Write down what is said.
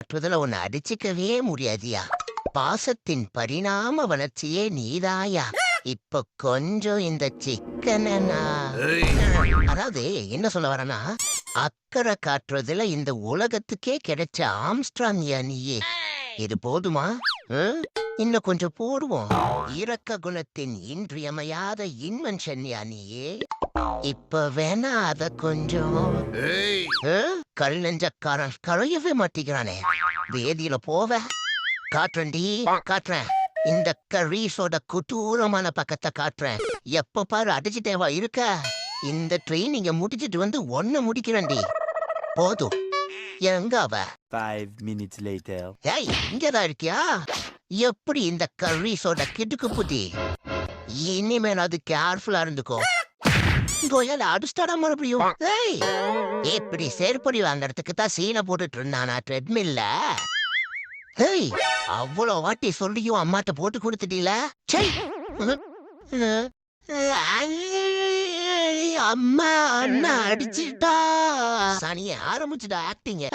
மற்றதுல உன்னை அடிச்சுக்கவே முடியாதியா. பாசத்தின் பரிணாம வளர்ச்சியே நீதாயா. இப்ப கொஞ்சம் இந்த சிக்கனா, அதாவது என்ன சொல்ல வரேன்னா, அக்கறை காட்டுறதுல இந்த உலகத்துக்கே கிடைச்ச ஆம்ஸ்ட்ராங்யா நீயே. இது போதுமா? இன்னும் கொஞ்சம் போடுவோம். இரக்க குணத்தின் இன்றியமையாத இன்வென்ஷன்யா நீயே. இப்ப வேணா அத கொஞ்சம் கல் நெஞ்சக்காரன் களையவே மாட்டிக்கிறானே. வேதியில போவ காட்டுறேன்டி, காட்டுறேன். இந்த கரீஸோட குட்டூரமான பக்கத்தை காட்டுறேன். எப்ப பாரு அடிச்சுட்டேவா இருக்க. இந்த ட்ரெயினிங்க முடிச்சிட்டு வந்து ஒன்ன முடிக்கிறேன்டி. போதும். எங்க அவ? 5 minutes later. ஏய், இங்கதான் இருக்கியா? எப்படி இந்த கரீஸோட கிடுக்கு புத்தி? இனிமேல் அது கேர்ஃபுல்லா இருந்துக்கோ. கோயால அடிச்சிட்டாடா மறுபடியும். ஏய், எப்படி செருப்படி வாங்கறதுக்கு தான் சீனை போட்டுட்டு இருந்தானா ட்ரெட்மில்ல. ஏய், அவ்வளோ வாட்டி சொல்லியும் அம்மாட்ட போட்டு கொடுத்துட்டீல. அம்மா அண்ணா அடிச்சுட்டா. சனிய ஆரம்பிச்சுட்டா ஆக்டிங்க.